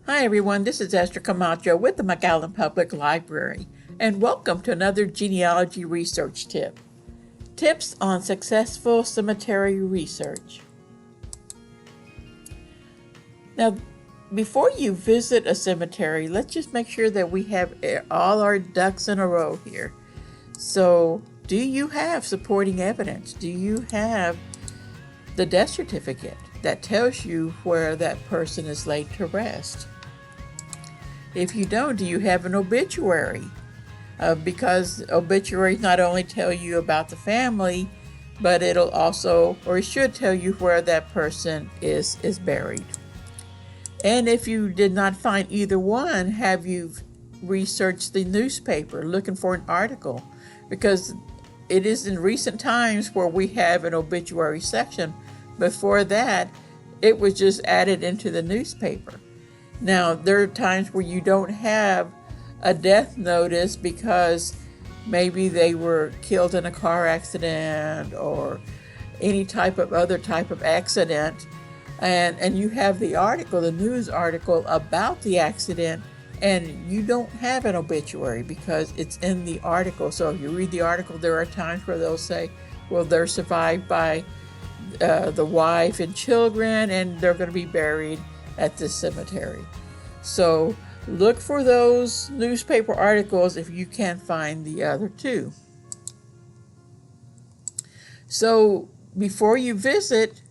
Hi everyone, this is Esther Camacho with the McAllen Public Library, and welcome to another genealogy research tip. Tips on successful cemetery research. Now, before you visit a cemetery, let's just make sure that we have all our ducks in a row here. So, do you have supporting evidence? Do you have the death certificate that tells you where that person is laid to rest? If you don't, do you have an obituary? Because obituaries not only tell you about the family, but it'll also, or it should tell you where that person is buried. And if you did not find either one, have you researched the newspaper looking for an article? Because it is in recent times where we have an obituary section. Before that, it was just added into the newspaper. Now, there are times where you don't have a death notice because maybe they were killed in a car accident or any other type of accident, and you have the article, the news article about the accident, and you don't have an obituary because it's in the article. So if you read the article, there are times where they'll say, well, they're survived by the wife and children, and they're going to be buried at this cemetery. So look for those newspaper articles if you can't find the other two. So before you visit,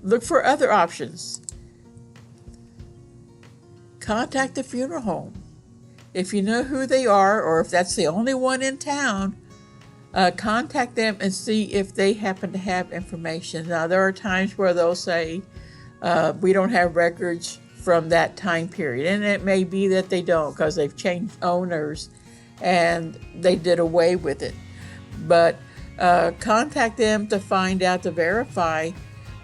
look for other options. Contact the funeral home. If you know who they are, or if that's the only one in town, contact them and see if they happen to have information. Now, there are times where they'll say, we don't have records from that time period. And it may be that they don't because they've changed owners and they did away with it. But contact them to find out, to verify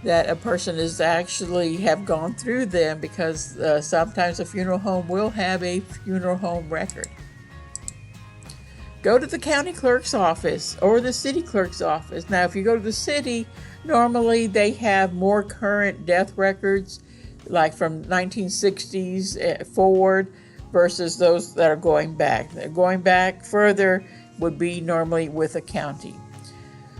that a person is actually have gone through them, because sometimes a funeral home will have a funeral home record. Go to the county clerk's office or the city clerk's office. Now, if you go to the city, normally they have more current death records, like from 1960s forward, versus those that are going back. Going back further would be normally with a county.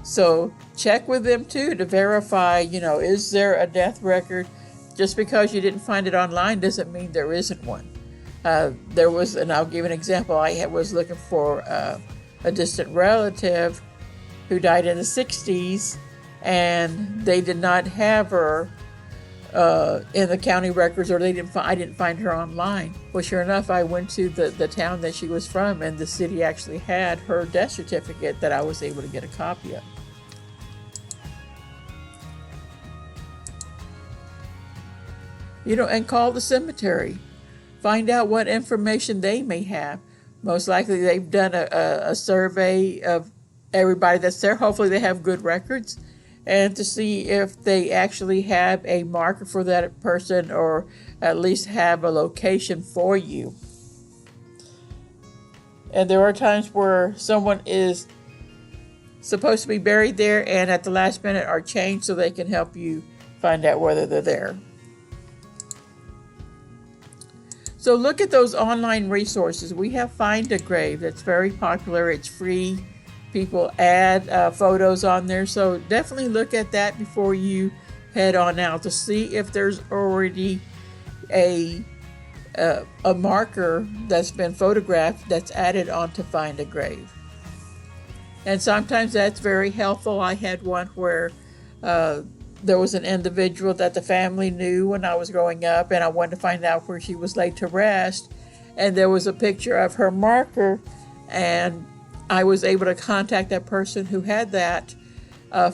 So check with them too to verify, is there a death record? Just because you didn't find it online doesn't mean there isn't one. There was, and I'll give an example, I was looking for a distant relative who died in the 60s, and they did not have her in the county records, or I didn't find her online. Well, sure enough, I went to the town that she was from, and the city actually had her death certificate that I was able to get a copy of. And call the cemetery. Find out what information they may have. Most likely they've done a survey of everybody that's there. Hopefully they have good records, and to see if they actually have a marker for that person, or at least have a location for you. And there are times where someone is supposed to be buried there and at the last minute are changed, so they can help you find out whether they're there. So look at those online resources. We have Find a Grave. That's very popular. It's free. People add photos on there. So definitely look at that before you head on out to see if there's already a marker that's been photographed that's added onto Find a Grave. And sometimes that's very helpful. I had one where there was an individual that the family knew when I was growing up, and I wanted to find out where she was laid to rest. And there was a picture of her marker, and I was able to contact that person who had that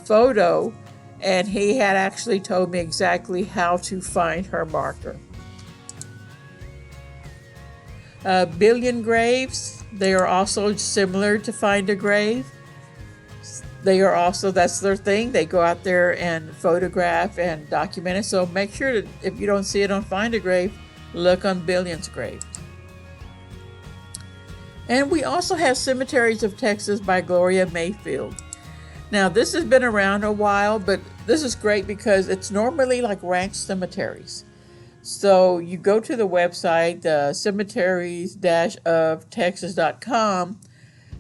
photo, and he had actually told me exactly how to find her marker. Billion graves, they are also similar to Find a Grave. They are also, that's their thing. They go out there and photograph and document it. So make sure that if you don't see it on Find a Grave, look on Billion's Grave. And we also have Cemeteries of Texas by Gloria Mayfield. Now, this has been around a while, but this is great because it's normally like ranch cemeteries. So you go to the website, cemeteries-of-texas.com,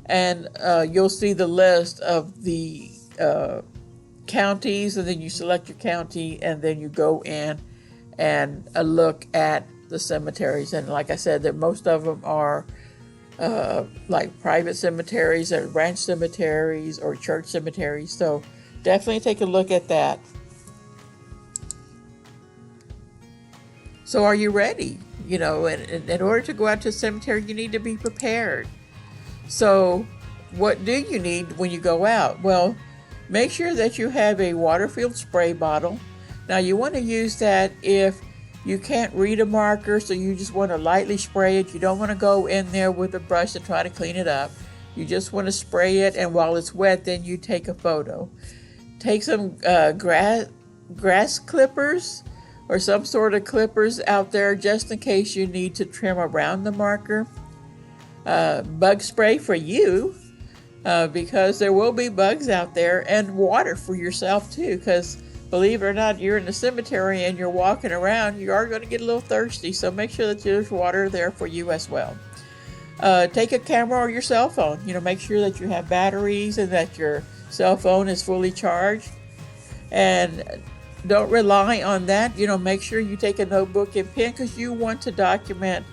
and you'll see the list of the counties, and then you select your county, and then you go in and look at the cemeteries. And like I said, that most of them are like private cemeteries or ranch cemeteries or church cemeteries. So definitely take a look at that. So are you ready? In order to go out to a cemetery, you need to be prepared. So what do you need when you go out? Well, make sure that you have a water-filled spray bottle. Now you want to use that if you can't read a marker, so you just want to lightly spray it. You don't want to go in there with a brush and try to clean it up. You just want to spray it, and while it's wet, then you take a photo. Take some grass clippers or some sort of clippers out there just in case you need to trim around the marker. Bug spray for you, because there will be bugs out there, and water for yourself too, because believe it or not, you're in the cemetery and you're walking around, you are going to get a little thirsty, so make sure that there's water there for you as well. Take a camera or your cell phone. Make sure that you have batteries and that your cell phone is fully charged, and don't rely on that. Make sure you take a notebook and pen, because you want to document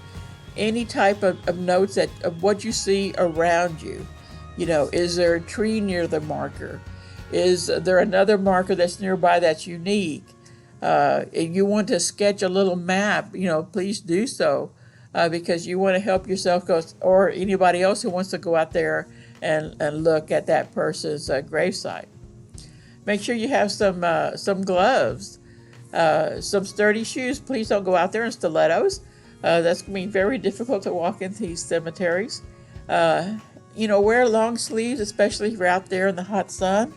any type of notes of what you see around you. Is there a tree near the marker? Is there another marker that's nearby that's unique? If you want to sketch a little map, please do so, because you want to help yourself or anybody else who wants to go out there and look at that person's gravesite. Make sure you have some gloves, some sturdy shoes. Please don't go out there in stilettos. That's going to be very difficult to walk into these cemeteries. Wear long sleeves, especially if you're out there in the hot sun.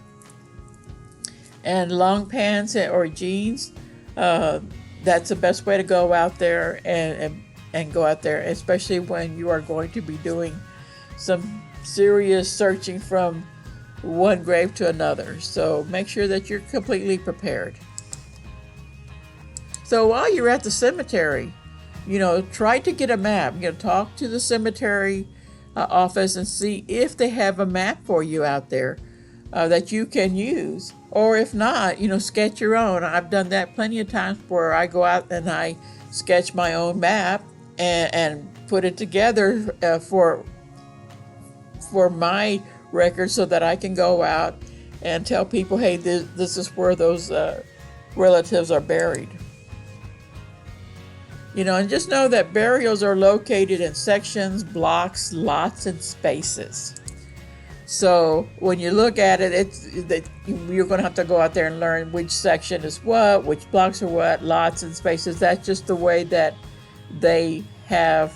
And long pants or jeans. That's the best way to go out there and go out there, especially when you are going to be doing some serious searching from one grave to another. So make sure that you're completely prepared. So while you're at the cemetery, try to get a map. Talk to the cemetery office and see if they have a map for you out there that you can use. Or if not, sketch your own. I've done that plenty of times where I go out and I sketch my own map and put it together for my record, so that I can go out and tell people, hey, this is where those relatives are buried. And just know that burials are located in sections, blocks, lots, and spaces. So when you look at it, you're going to have to go out there and learn which section is what, which blocks are what, lots and spaces. That's just the way that they have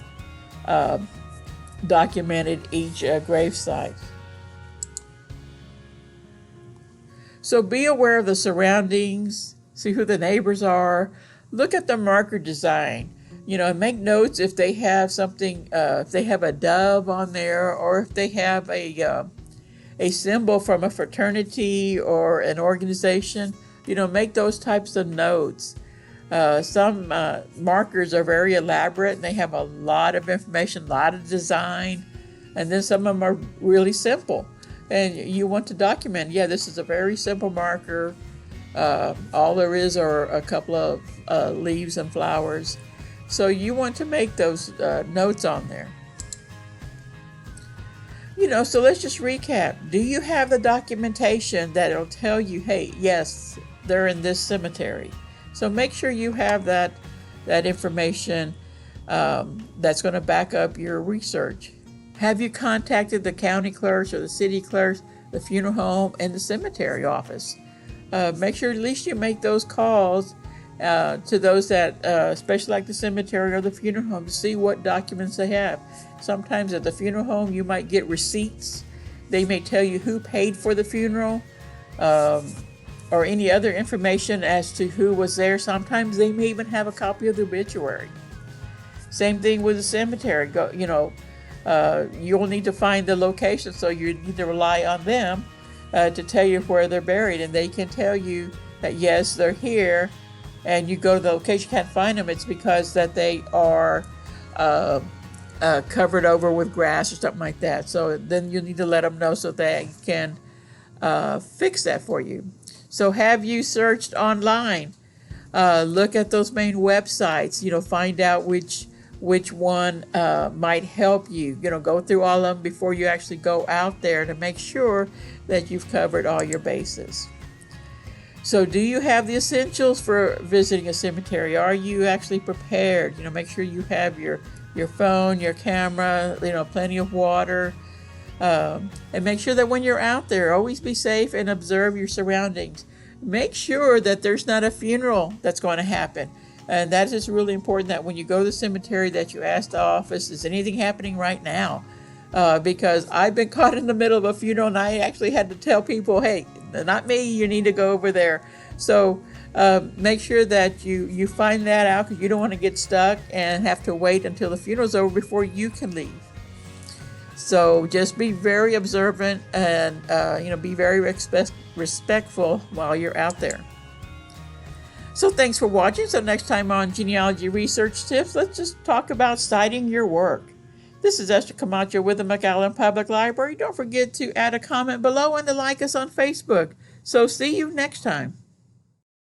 documented each gravesite. So be aware of the surroundings, see who the neighbors are, look at the marker design, and make notes if they have something, if they have a dove on there, or if they have a symbol from a fraternity or an organization. Make those types of notes. Some markers are very elaborate and they have a lot of information, a lot of design, and then some of them are really simple. And you want to document, this is a very simple marker. All there is are a couple of leaves and flowers. So you want to make those notes on there. So let's just recap. Do you have the documentation that will tell you, hey, yes, they're in this cemetery? So make sure you have that information that's going to back up your research. Have you contacted the county clerks or the city clerks, the funeral home, and the cemetery office? Make sure at least you make those calls to those that, especially like the cemetery or the funeral home, to see what documents they have. Sometimes at the funeral home, you might get receipts. They may tell you who paid for the funeral, or any other information as to who was there. Sometimes they may even have a copy of the obituary. Same thing with the cemetery. You'll need to find the location, so you need to rely on them to tell you where they're buried, and they can tell you that yes, they're here, and you go to the location, can't find them, it's because that they are covered over with grass or something like that. So then you need to let them know so they can fix that for you. So have you searched online? Look at those main websites. Find out which one might help you. Go through all of them before you actually go out there to make sure that you've covered all your bases. So do you have the essentials for visiting a cemetery? Are you actually prepared? Make sure you have your phone, your camera, plenty of water. And make sure that when you're out there, always be safe and observe your surroundings. Make sure that there's not a funeral that's going to happen. And that is really important, that when you go to the cemetery that you ask the office, is anything happening right now? Because I've been caught in the middle of a funeral and I actually had to tell people, hey, not me, you need to go over there. So make sure that you find that out, because you don't want to get stuck and have to wait until the funeral's over before you can leave. So just be very observant and be very respectful while you're out there. So thanks for watching. So next time on Genealogy Research Tips, let's just talk about citing your work. This is Esther Camacho with the McAllen Public Library. Don't forget to add a comment below and to like us on Facebook. So see you next time.